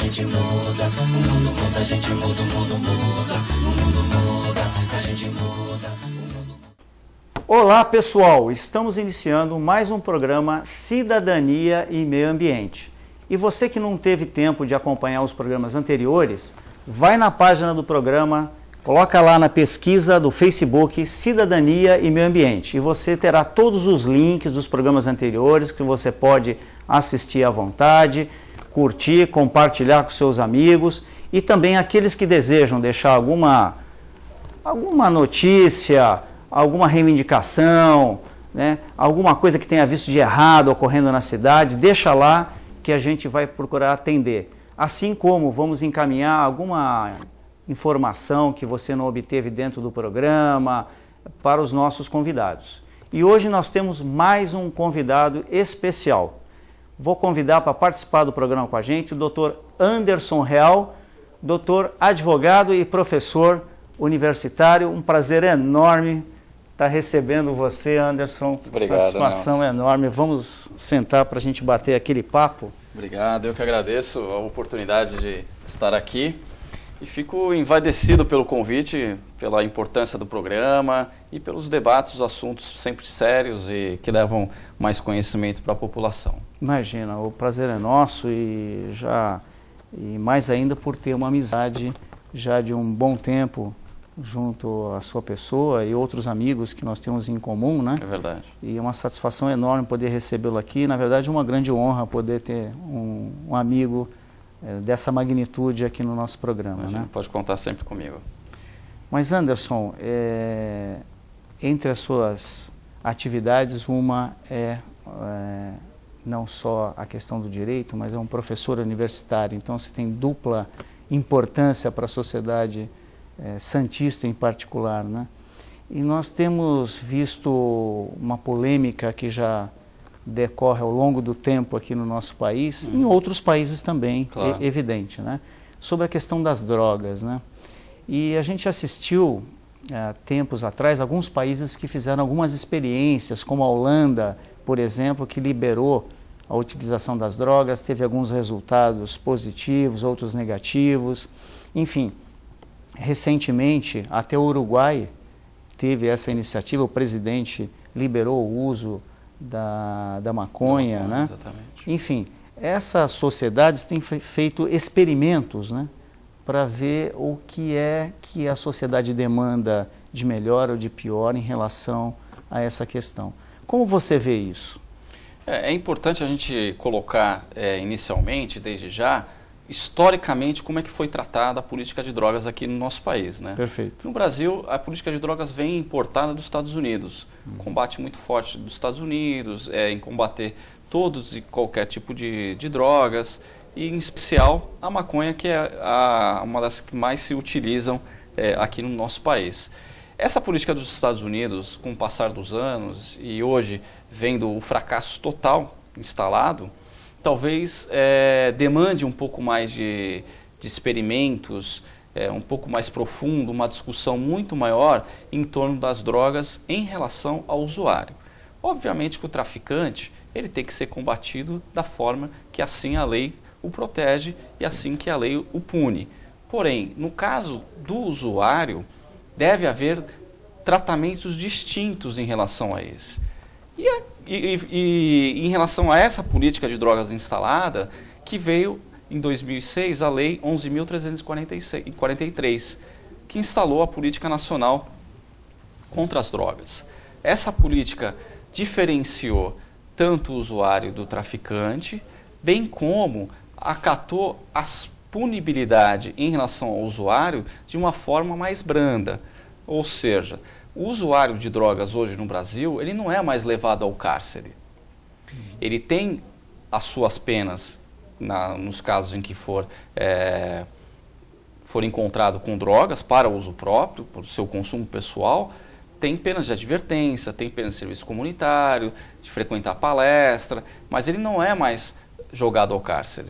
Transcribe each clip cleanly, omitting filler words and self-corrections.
gente muda, o mundo muda, a gente muda, o mundo muda, o mundo muda, a gente muda, o mundo muda. Olá pessoal, estamos iniciando mais um programa Cidadania e Meio Ambiente. E você que não teve tempo de acompanhar os programas anteriores, vai na página do programa, coloca lá na pesquisa do Facebook Cidadania e Meio Ambiente e você terá todos os links dos programas anteriores que você pode assistir à vontade, curtir, compartilhar com seus amigos e também aqueles que desejam deixar alguma notícia, alguma reivindicação, né, alguma coisa que tenha visto de errado ocorrendo na cidade, deixa lá que a gente vai procurar atender. Assim como vamos encaminhar alguma informação que você não obteve dentro do programa para os nossos convidados. E hoje nós temos mais um convidado especial. Vou convidar para participar do programa com a gente o Dr. Anderson Real, doutor advogado e professor universitário. Um prazer enorme estar recebendo você, Anderson. Obrigado, satisfação Nelson. enorme. Vamos sentar para a gente bater aquele papo. Obrigado, eu que agradeço a oportunidade de estar aqui e fico envaidecido pelo convite, pela importância do programa e pelos debates, os assuntos sempre sérios e que levam mais conhecimento para a população. Imagina, o prazer é nosso e mais ainda por ter uma amizade já de um bom tempo junto à sua pessoa e outros amigos que nós temos em comum, né? É verdade. E é uma satisfação enorme poder recebê-lo aqui. Na verdade, é uma grande honra poder ter um amigo dessa magnitude aqui no nosso programa. Imagina, né? Pode contar sempre comigo. Mas, Anderson, entre as suas atividades, uma não só a questão do direito, mas é um professor universitário. Então, você tem dupla importância para a sociedade santista em particular, né? E nós temos visto uma polêmica que já decorre ao longo do tempo aqui no nosso país, em outros países também, Claro. evidente, né? Sobre a questão das drogas, né? E a gente assistiu, tempos atrás, alguns países que fizeram algumas experiências, como a Holanda, por exemplo, que liberou a utilização das drogas, teve alguns resultados positivos, outros negativos, enfim. Recentemente, até o Uruguai teve essa iniciativa, o presidente liberou o uso da maconha, né? Exatamente. Enfim, essas sociedades têm feito experimentos, né, para ver o que é que a sociedade demanda de melhor ou de pior em relação a essa questão. Como você vê isso? É importante a gente colocar inicialmente, desde já, historicamente, como é que foi tratada a política de drogas aqui no nosso país, né? Perfeito. No Brasil, a política de drogas vem importada dos Estados Unidos. Combate muito forte dos Estados Unidos, em combater todos e qualquer tipo de drogas, e em especial a maconha, que é uma das que mais se utilizam aqui no nosso país. Essa política dos Estados Unidos, com o passar dos anos, e hoje vendo o fracasso total instalado, talvez demande um pouco mais de experimentos, um pouco mais profundo, uma discussão muito maior em torno das drogas em relação ao usuário. Obviamente que o traficante ele tem que ser combatido da forma que assim a lei o protege e assim que a lei o pune. Porém, no caso do usuário, deve haver tratamentos distintos em relação a esse. E em relação a essa política de drogas instalada, que veio em 2006 a Lei 11.343, que instalou a Política Nacional contra as Drogas. Essa política diferenciou tanto o usuário do traficante, bem como acatou as punibilidade em relação ao usuário de uma forma mais branda. Ou seja, o usuário de drogas hoje no Brasil, ele não é mais levado ao cárcere. Ele tem as suas penas, nos casos em que for encontrado com drogas para uso próprio, para o seu consumo pessoal, tem penas de advertência, tem penas de serviço comunitário, de frequentar palestra, mas ele não é mais jogado ao cárcere.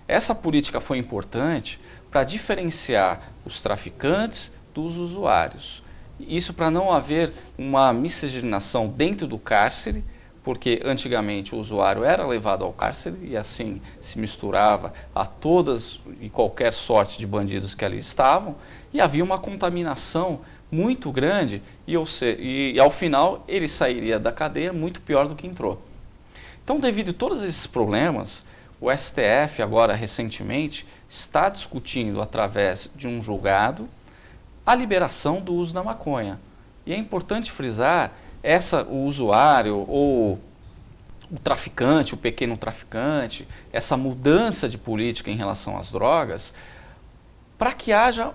Essa política foi importante para diferenciar os traficantes dos usuários. Isso para não haver uma miscigenação dentro do cárcere, porque antigamente o usuário era levado ao cárcere e assim se misturava a todas e qualquer sorte de bandidos que ali estavam, e havia uma contaminação muito grande e ao final ele sairia da cadeia muito pior do que entrou. Então, devido a todos esses problemas, o STF agora recentemente está discutindo através de um julgado a liberação do uso da maconha. E é importante frisar, o usuário ou o traficante, o pequeno traficante, essa mudança de política em relação às drogas, para que haja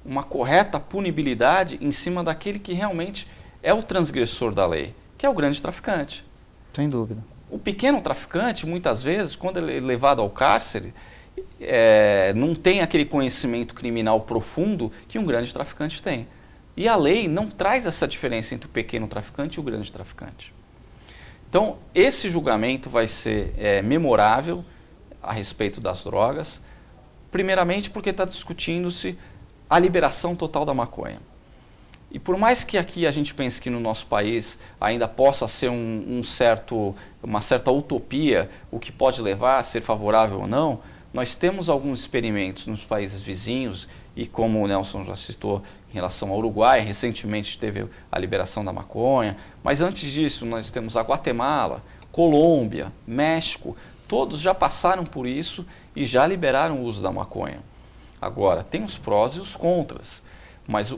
uma correta punibilidade em cima daquele que realmente é o transgressor da lei, que é o grande traficante. Sem dúvida. O pequeno traficante, muitas vezes, quando ele é levado ao cárcere, não tem aquele conhecimento criminal profundo que um grande traficante tem. E a lei não traz essa diferença entre o pequeno traficante e o grande traficante. Então, esse julgamento vai ser memorável a respeito das drogas, primeiramente porque está discutindo-se a liberação total da maconha. E por mais que aqui a gente pense que no nosso país ainda possa ser uma certa utopia, o que pode levar a ser favorável ou não, nós temos alguns experimentos nos países vizinhos, e como o Nelson já citou, em relação ao Uruguai, recentemente teve a liberação da maconha, mas antes disso nós temos a Guatemala, Colômbia, México, todos já passaram por isso e já liberaram o uso da maconha. Agora, tem os prós e os contras. Mas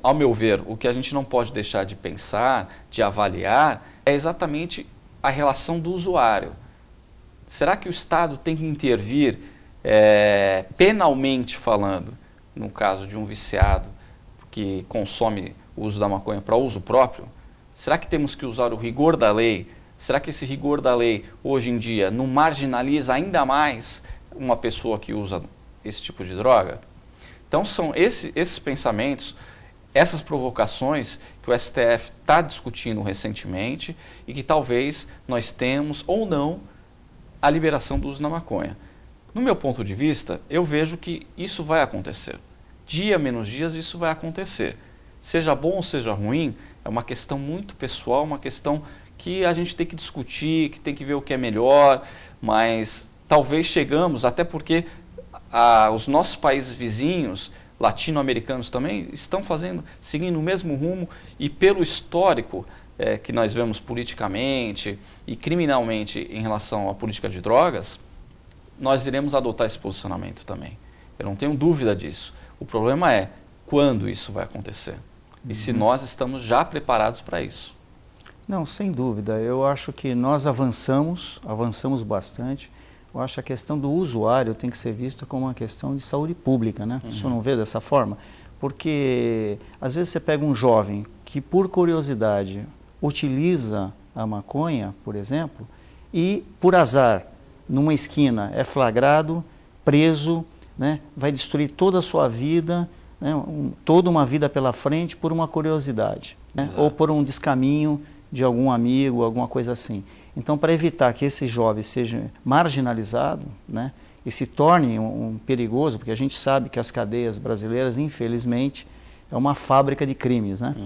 ao meu ver, o que a gente não pode deixar de pensar, de avaliar, é exatamente a relação do usuário. Será que o Estado tem que intervir penalmente falando, no caso de um viciado que consome o uso da maconha para uso próprio? Será que temos que usar o rigor da lei? Será que esse rigor da lei, hoje em dia, não marginaliza ainda mais uma pessoa que usa esse tipo de droga? Então são esses pensamentos, essas provocações que o STF está discutindo recentemente e que talvez nós temos ou não a liberação do uso da maconha. No meu ponto de vista, eu vejo que isso vai acontecer. Dia menos dias isso vai acontecer. Seja bom ou seja ruim, é uma questão muito pessoal, uma questão que a gente tem que discutir, que tem que ver o que é melhor, mas talvez chegamos, até porque os nossos países vizinhos, latino-americanos também, estão seguindo o mesmo rumo, e pelo histórico que nós vemos politicamente e criminalmente em relação à política de drogas, nós iremos adotar esse posicionamento também. Eu não tenho dúvida disso. O problema é quando isso vai acontecer e se nós estamos já preparados para isso. Não, sem dúvida. Eu acho que nós avançamos bastante. Eu acho que a questão do usuário tem que ser vista como uma questão de saúde pública, né? O senhor não vê dessa forma? Porque às vezes você pega um jovem que por curiosidade utiliza a maconha, por exemplo, e por azar, numa esquina, é flagrado, preso, né? Vai destruir toda a sua vida, né? Toda uma vida pela frente por uma curiosidade, né? Ou por um descaminho de algum amigo, alguma coisa assim. Então, para evitar que esse jovem seja marginalizado, né, e se torne um perigoso, porque a gente sabe que as cadeias brasileiras, infelizmente, é uma fábrica de crimes, né?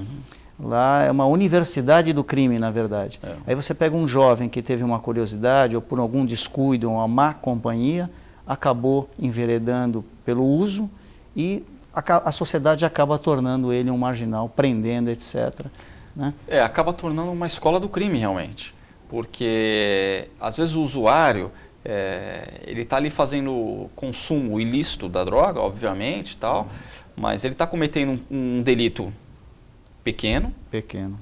Lá é uma universidade do crime, na verdade. Aí você pega um jovem que teve uma curiosidade, ou por algum descuido, ou uma má companhia, acabou enveredando pelo uso, e a sociedade acaba tornando ele um marginal, prendendo, etc., né? Acaba tornando uma escola do crime, realmente. Porque, às vezes, o usuário, ele está ali fazendo consumo ilícito da droga, obviamente, tal, mas ele está cometendo um delito pequeno,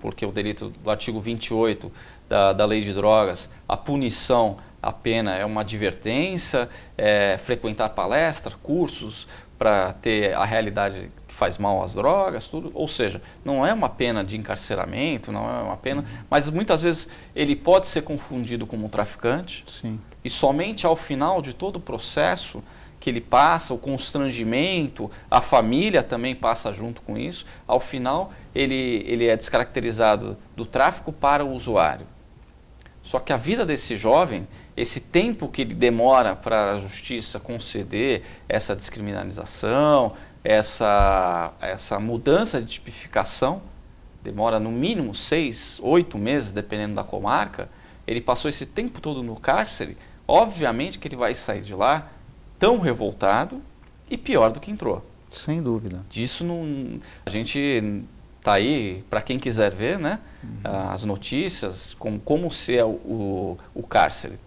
porque o delito do artigo 28 da Lei de Drogas, a punição, a pena é uma advertência, frequentar palestra, cursos, para ter a realidade que faz mal às drogas, tudo. Ou seja, não é uma pena de encarceramento, não é uma pena, mas muitas vezes ele pode ser confundido como um traficante. Sim. E somente ao final de todo o processo que ele passa, o constrangimento, a família também passa junto com isso, ao final ele é descaracterizado do tráfico para o usuário. Só que a vida desse jovem, esse tempo que ele demora para a justiça conceder essa descriminalização, essa mudança de tipificação, demora no mínimo 6, 8 meses, dependendo da comarca, ele passou esse tempo todo no cárcere, obviamente que ele vai sair de lá tão revoltado e pior do que entrou. Sem dúvida. Disso não, a gente está aí, para quem quiser ver, né, as notícias, como se é o cárcere.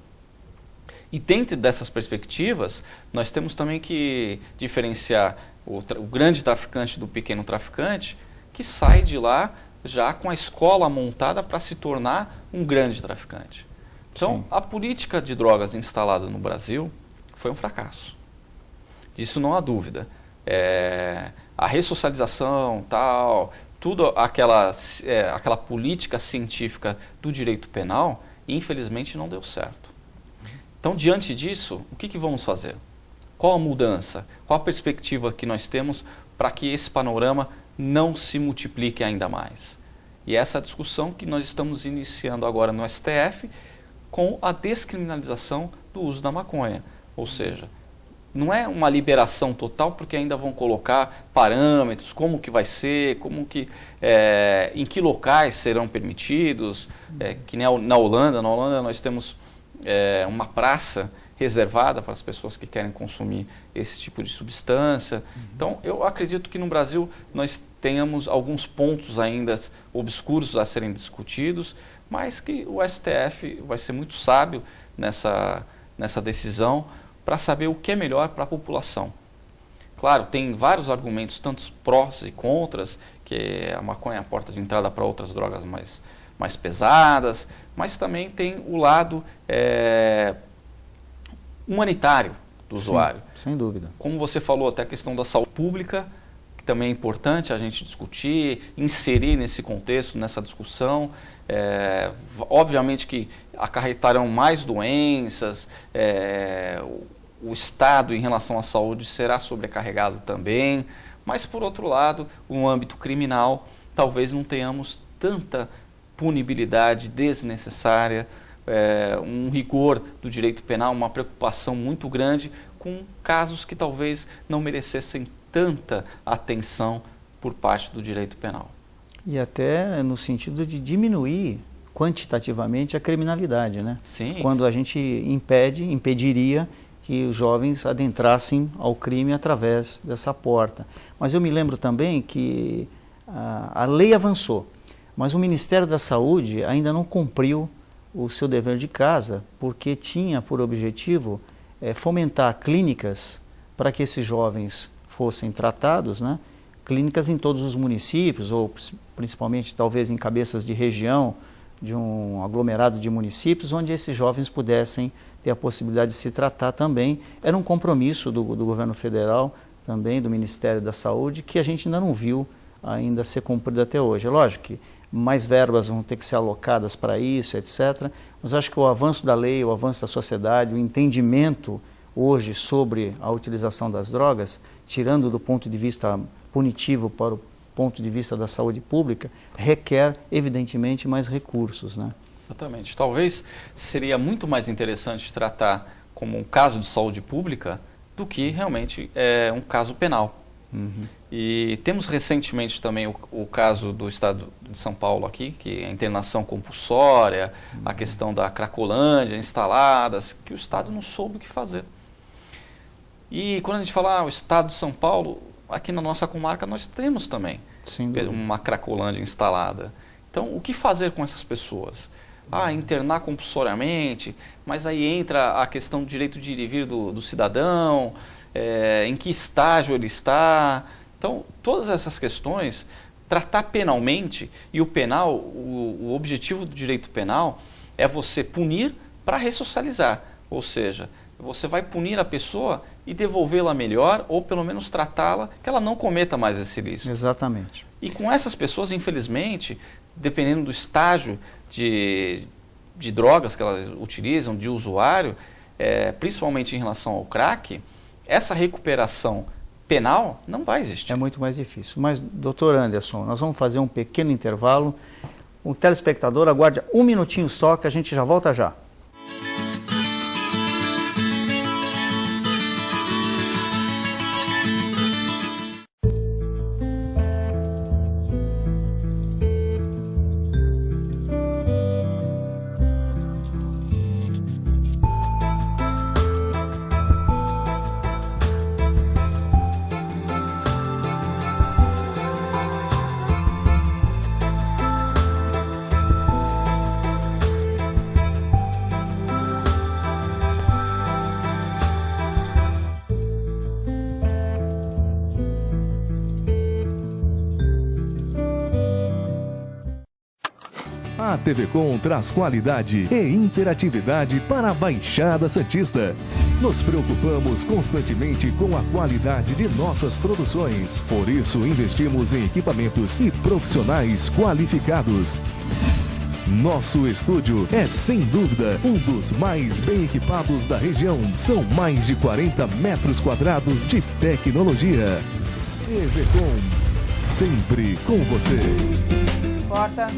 E dentro dessas perspectivas, nós temos também que diferenciar o grande traficante do pequeno traficante, que sai de lá já com a escola montada para se tornar um grande traficante. Então, Sim. a política de drogas instalada no Brasil foi um fracasso. Disso não há dúvida. A ressocialização, tal, tudo aquela política científica do direito penal, infelizmente não deu certo. Então, diante disso, o que vamos fazer? Qual a mudança? Qual a perspectiva que nós temos para que esse panorama não se multiplique ainda mais? E essa é a discussão que nós estamos iniciando agora no STF com a descriminalização do uso da maconha. Ou seja, não é uma liberação total, porque ainda vão colocar parâmetros, como que vai ser, em que locais serão permitidos, que nem na Holanda. Na Holanda nós temos uma praça reservada para as pessoas que querem consumir esse tipo de substância. Então, eu acredito que no Brasil nós tenhamos alguns pontos ainda obscuros a serem discutidos, mas que o STF vai ser muito sábio nessa decisão para saber o que é melhor para a população. Claro, tem vários argumentos, tantos prós e contras, que a maconha é a porta de entrada para outras drogas mais pesadas, mas também tem o lado humanitário do usuário. Sim, sem dúvida. Como você falou, até a questão da saúde pública, que também é importante a gente discutir, inserir nesse contexto, nessa discussão. Obviamente que acarretarão mais doenças, o Estado em relação à saúde será sobrecarregado também, mas por outro lado, no âmbito criminal, talvez não tenhamos tanta punibilidade desnecessária, um rigor do direito penal, uma preocupação muito grande com casos que talvez não merecessem tanta atenção por parte do direito penal. E até no sentido de diminuir quantitativamente a criminalidade, né? Sim. Quando a gente impediria que os jovens adentrassem ao crime através dessa porta. Mas eu me lembro também que a lei avançou, mas o Ministério da Saúde ainda não cumpriu o seu dever de casa, porque tinha por objetivo fomentar clínicas para que esses jovens fossem tratados, né? Clínicas em todos os municípios, ou principalmente talvez em cabeças de região, de um aglomerado de municípios, onde esses jovens pudessem ter a possibilidade de se tratar também. Era um compromisso do governo federal, também do Ministério da Saúde, que a gente ainda não viu ainda ser cumprido até hoje. É lógico que mais verbas vão ter que ser alocadas para isso, etc. Mas acho que o avanço da lei, o avanço da sociedade, o entendimento hoje sobre a utilização das drogas, tirando do ponto de vista punitivo para o ponto de vista da saúde pública, requer, evidentemente, mais recursos, né? Exatamente. Talvez seria muito mais interessante tratar como um caso de saúde pública do que realmente um caso penal. Uhum. E temos recentemente também o caso do estado de São Paulo aqui, que é a internação compulsória, a questão da Cracolândia instaladas, que o Estado não soube o que fazer. E quando a gente fala o estado de São Paulo, aqui na nossa comarca nós temos também uma Cracolândia instalada. Então, o que fazer com essas pessoas? Internar compulsoriamente, mas aí entra a questão do direito de ir e vir do cidadão, em que estágio ele está. Então, todas essas questões, tratar penalmente, e o penal, o objetivo do direito penal é você punir para ressocializar, ou seja, você vai punir a pessoa e devolvê-la melhor, ou pelo menos tratá-la, que ela não cometa mais esse ilícito. Exatamente. E com essas pessoas, infelizmente, dependendo do estágio de drogas que elas utilizam, de usuário, principalmente em relação ao crack, essa recuperação penal não vai existir. É muito mais difícil. Mas, doutor Anderson, nós vamos fazer um pequeno intervalo. O telespectador aguarde um minutinho só, que a gente já volta já. A TV Com traz qualidade e interatividade para a Baixada Santista. Nos preocupamos constantemente com a qualidade de nossas produções. Por isso, investimos em equipamentos e profissionais qualificados. Nosso estúdio é, sem dúvida, um dos mais bem equipados da região. São mais de 40 metros quadrados de tecnologia. TV Com, sempre com você. Corta.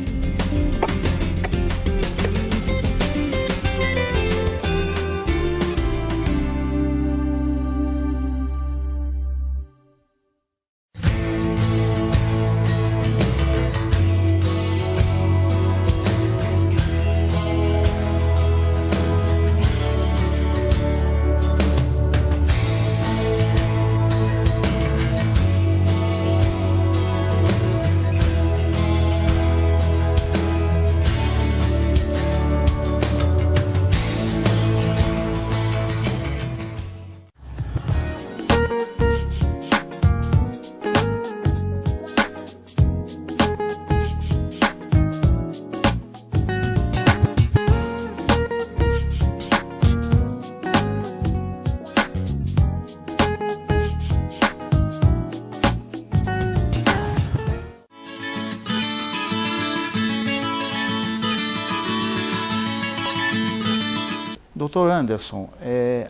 Doutor Anderson,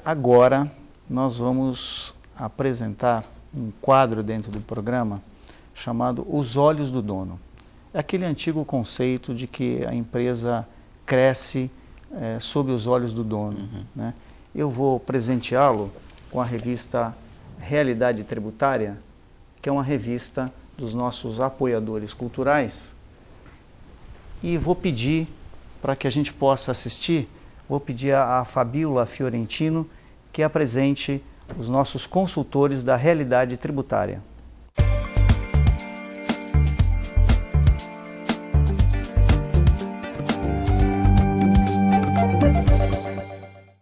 agora nós vamos apresentar um quadro dentro do programa chamado Os Olhos do Dono. É aquele antigo conceito de que a empresa cresce sob os olhos do dono. Né? Eu vou presenteá-lo com a revista Realidade Tributária, que é uma revista dos nossos apoiadores culturais, e vou pedir para que a gente possa assistir. Vou pedir a Fabíola Fiorentino que apresente os nossos consultores da Realidade Tributária.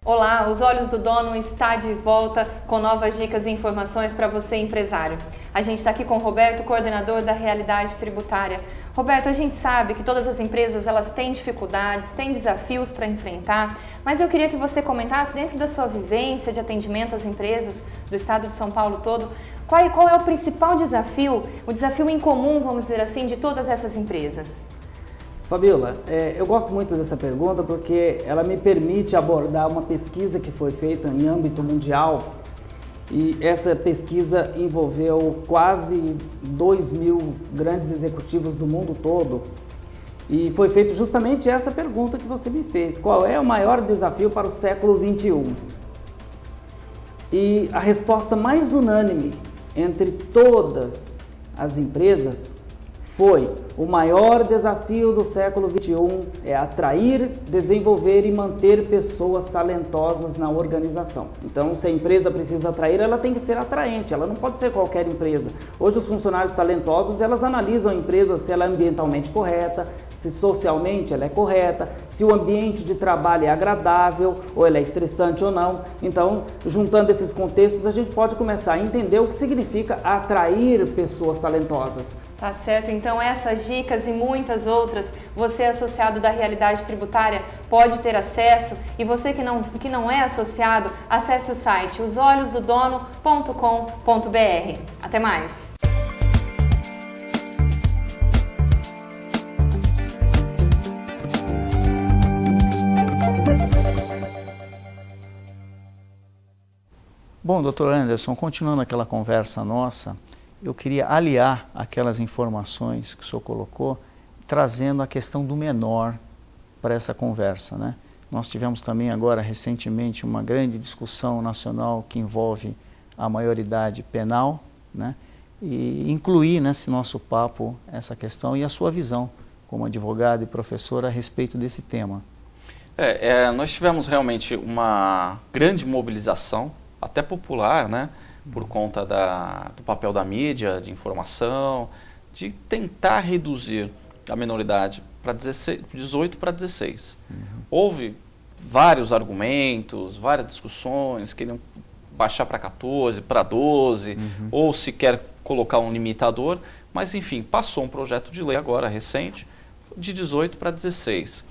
Olá, Os Olhos do Dono está de volta com novas dicas e informações para você, empresário. A gente está aqui com o Roberto, coordenador da Realidade Tributária. Roberto, a gente sabe que todas as empresas elas têm dificuldades, têm desafios para enfrentar, mas eu queria que você comentasse, dentro da sua vivência de atendimento às empresas do estado de São Paulo todo, qual é o principal desafio, o desafio em comum, vamos dizer assim, de todas essas empresas? Fabíola, eu gosto muito dessa pergunta porque ela me permite abordar uma pesquisa que foi feita em âmbito mundial, e essa pesquisa envolveu quase 2.000 grandes executivos do mundo todo, e foi feita justamente essa pergunta que você me fez: qual é o maior desafio para o século XXI? E a resposta mais unânime entre todas as empresas foi: o maior desafio do século XXI é atrair, desenvolver e manter pessoas talentosas na organização. Então, se a empresa precisa atrair, ela tem que ser atraente, ela não pode ser qualquer empresa. Hoje, os funcionários talentosos, elas analisam a empresa se ela é ambientalmente correta, se socialmente ela é correta, se o ambiente de trabalho é agradável, ou ela é estressante ou não. Então, juntando esses contextos, a gente pode começar a entender o que significa atrair pessoas talentosas. Tá certo, então essas dicas e muitas outras, você associado da Realidade Tributária pode ter acesso, e você que não é associado, acesse o site osolhosdodono.com.br. Até mais! Bom, doutor Anderson, continuando aquela conversa nossa, eu queria aliar aquelas informações que o senhor colocou, trazendo a questão do menor para essa conversa, né? Nós tivemos também agora, recentemente, uma grande discussão nacional que envolve a maioridade penal, né? E incluir nesse nosso papo essa questão e a sua visão como advogado e professor a respeito desse tema. Nós tivemos realmente uma grande mobilização, até popular, né? Por conta do papel da mídia, de informação, de tentar reduzir a menoridade para 18 para 16. Houve vários argumentos, várias discussões, queriam baixar para 14, para 12, ou sequer colocar um limitador, mas enfim, passou um projeto de lei agora recente, de 18 para 16.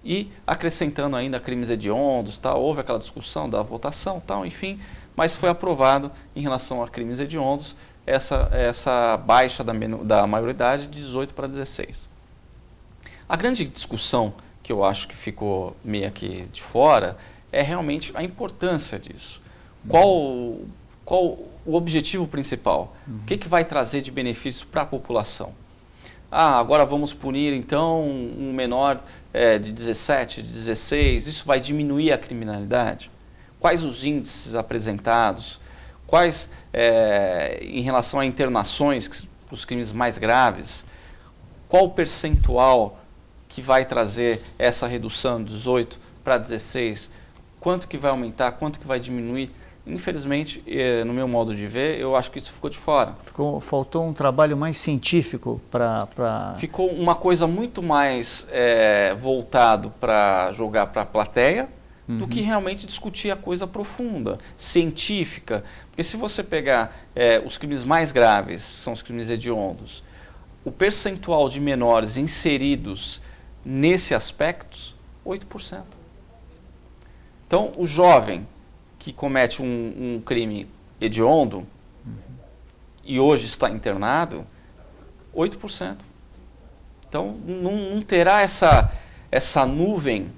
E acrescentando ainda crimes hediondos, tal, houve aquela discussão da votação, tal, enfim, mas foi aprovado em relação a crimes hediondos essa baixa da maioridade de 18 para 16. A grande discussão que eu acho que ficou meio aqui de fora é realmente a importância disso. Qual o objetivo principal? O que vai trazer de benefício para a população? Agora vamos punir então um menor de 17, de 16, isso vai diminuir a criminalidade? Quais os índices apresentados? Quais, em relação a internações, os crimes mais graves? Qual o percentual que vai trazer essa redução de 18 para 16? Quanto que vai aumentar? Quanto que vai diminuir? Infelizmente, no meu modo de ver, eu acho que isso ficou de fora. Faltou um trabalho mais científico para... Ficou uma coisa muito mais voltado para jogar para a plateia do que realmente discutir a coisa profunda, científica. Porque se você pegar os crimes mais graves, são os crimes hediondos, o percentual de menores inseridos nesse aspecto, 8%. Então, o jovem que comete um crime hediondo e hoje está internado, 8%. Então, não terá essa nuvem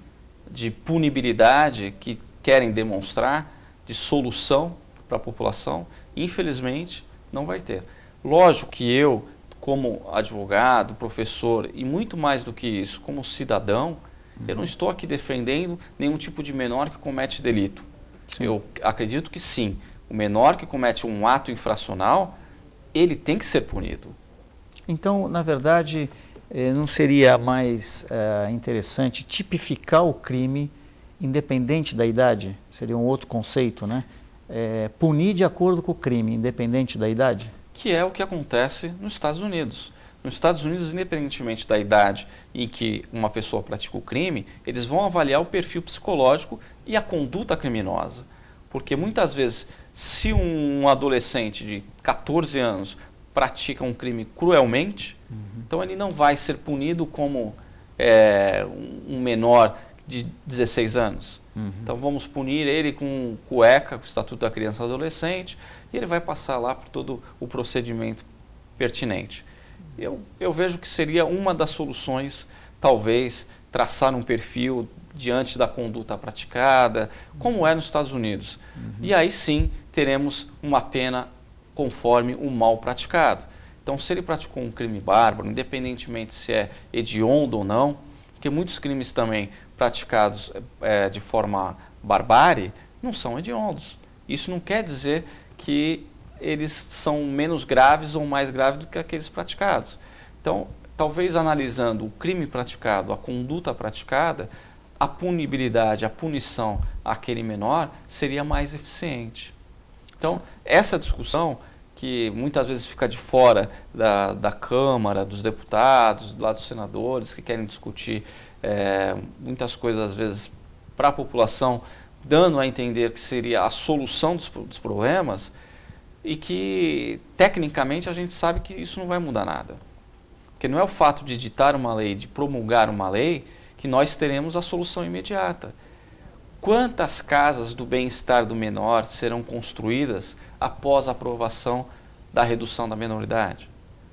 de punibilidade que querem demonstrar, de solução para a população, infelizmente, não vai ter. Lógico que eu, como advogado, professor e muito mais do que isso, como cidadão, eu não estou aqui defendendo nenhum tipo de menor que comete delito. Sim. Eu acredito que sim, o menor que comete um ato infracional, ele tem que ser punido. Então, na verdade, não seria mais interessante tipificar o crime independente da idade? Seria um outro conceito, né? Punir de acordo com o crime, independente da idade? Que é o que acontece nos Estados Unidos. Nos Estados Unidos, independentemente da idade em que uma pessoa pratica o crime, eles vão avaliar o perfil psicológico e a conduta criminosa. Porque muitas vezes, se um adolescente de 14 anos pratica um crime cruelmente, então ele não vai ser punido como um menor de 16 anos. Então vamos punir ele com cueca, com o Estatuto da Criança e Adolescente, e ele vai passar lá por todo o procedimento pertinente. Eu vejo que seria uma das soluções, talvez, traçar um perfil diante da conduta praticada, como é nos Estados Unidos. E aí sim teremos uma pena conforme o mal praticado. Então, se ele praticou um crime bárbaro, independentemente se é hediondo ou não, porque muitos crimes também praticados de forma barbárie não são hediondos. Isso não quer dizer que eles são menos graves ou mais graves do que aqueles praticados. Então, talvez analisando o crime praticado, a conduta praticada, a punibilidade, a punição àquele menor seria mais eficiente. Então, essa discussão, que muitas vezes fica de fora da Câmara, dos deputados, lá dos senadores, que querem discutir muitas coisas, às vezes, para a população, dando a entender que seria a solução dos problemas, e que, tecnicamente, a gente sabe que isso não vai mudar nada. Porque não é o fato de editar uma lei, de promulgar uma lei, que nós teremos a solução imediata. Quantas casas do bem-estar do menor serão construídas após a aprovação da redução da menoridade?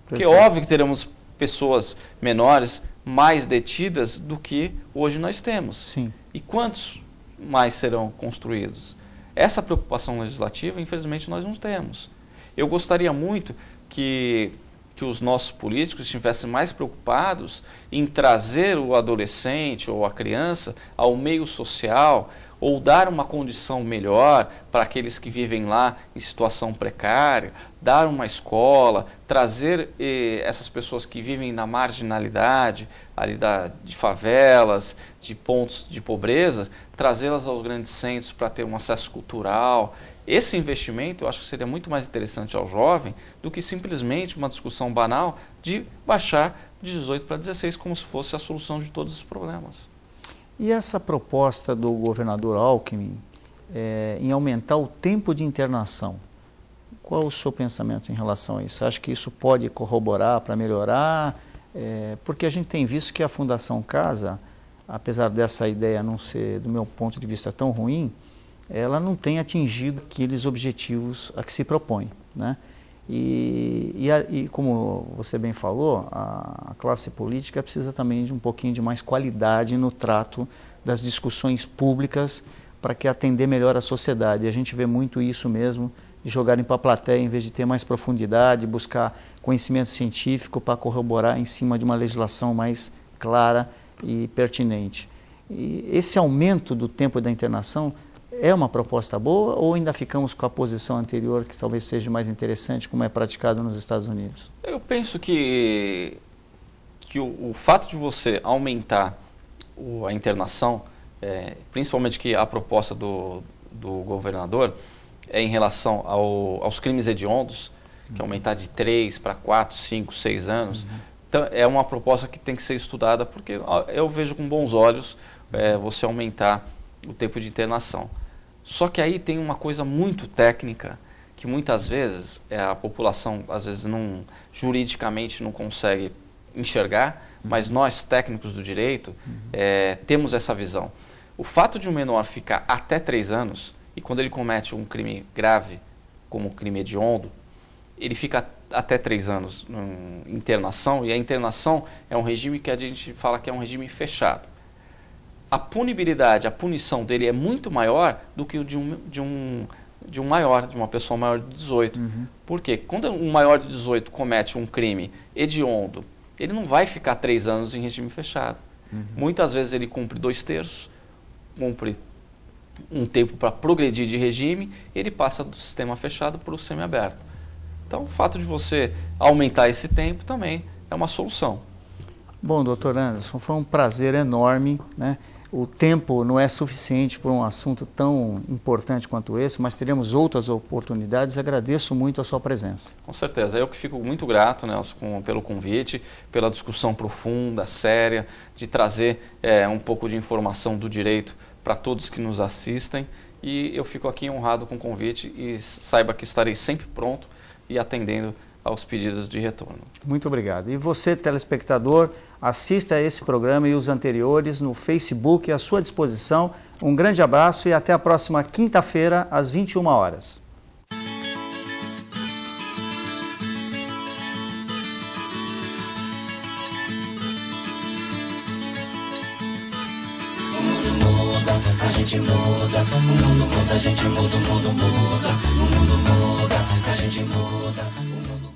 Porque é óbvio que teremos pessoas menores mais detidas do que hoje nós temos. Sim. E quantos mais serão construídos? Essa preocupação legislativa, infelizmente, nós não temos. Eu gostaria muito que os nossos políticos estivessem mais preocupados em trazer o adolescente ou a criança ao meio social, ou dar uma condição melhor para aqueles que vivem lá em situação precária, dar uma escola, trazer essas pessoas que vivem na marginalidade, ali de favelas, de pontos de pobreza, trazê-las aos grandes centros para ter um acesso cultural. Esse investimento eu acho que seria muito mais interessante ao jovem do que simplesmente uma discussão banal de baixar de 18 para 16 como se fosse a solução de todos os problemas. E essa proposta do governador Alckmin em aumentar o tempo de internação, qual o seu pensamento em relação a isso? Você acha que isso pode corroborar para melhorar? Porque a gente tem visto que a Fundação Casa, apesar dessa ideia não ser, do meu ponto de vista, tão ruim, ela não tem atingido aqueles objetivos a que se propõe, né? E como você bem falou, a classe política precisa também de um pouquinho de mais qualidade no trato das discussões públicas para que atender melhor a sociedade. E a gente vê muito isso mesmo, de jogarem para a plateia em vez de ter mais profundidade, buscar conhecimento científico para corroborar em cima de uma legislação mais clara e pertinente. E esse aumento do tempo da internação é uma proposta boa ou ainda ficamos com a posição anterior, que talvez seja mais interessante, como é praticado nos Estados Unidos? Eu penso que o fato de você aumentar a internação, principalmente que a proposta do governador é em relação aos crimes hediondos, que aumentar de 3 para 4, 5, 6 anos, então é uma proposta que tem que ser estudada, porque eu vejo com bons olhos você aumentar o tempo de internação. Só que aí tem uma coisa muito técnica que muitas vezes a população, às vezes, juridicamente não consegue enxergar, mas nós, técnicos do direito, temos essa visão. O fato de um menor ficar até 3 anos, e quando ele comete um crime grave, como o crime hediondo, ele fica até 3 anos em internação, e a internação é um regime que a gente fala que é um regime fechado. A punibilidade, a punição dele é muito maior do que o de uma pessoa maior de 18. Por quê? Quando um maior de 18 comete um crime hediondo, ele não vai ficar 3 anos em regime fechado. Muitas vezes ele cumpre 2/3, cumpre um tempo para progredir de regime, e ele passa do sistema fechado para o semiaberto. Então, o fato de você aumentar esse tempo também é uma solução. Bom, doutor Anderson, foi um prazer enorme, né? O tempo não é suficiente para um assunto tão importante quanto esse, mas teremos outras oportunidades. Agradeço muito a sua presença. Com certeza. Eu que fico muito grato, Nelson, pelo convite, pela discussão profunda, séria, de trazer um pouco de informação do direito para todos que nos assistem. E eu fico aqui honrado com o convite e saiba que estarei sempre pronto e atendendo aos pedidos de retorno. Muito obrigado. E você, telespectador, assista a esse programa e os anteriores no Facebook à sua disposição. Um grande abraço e até a próxima quinta-feira, às 21 horas. A gente muda, o mundo muda, a gente muda, o mundo muda, o mundo muda, a gente muda, o mundo muda.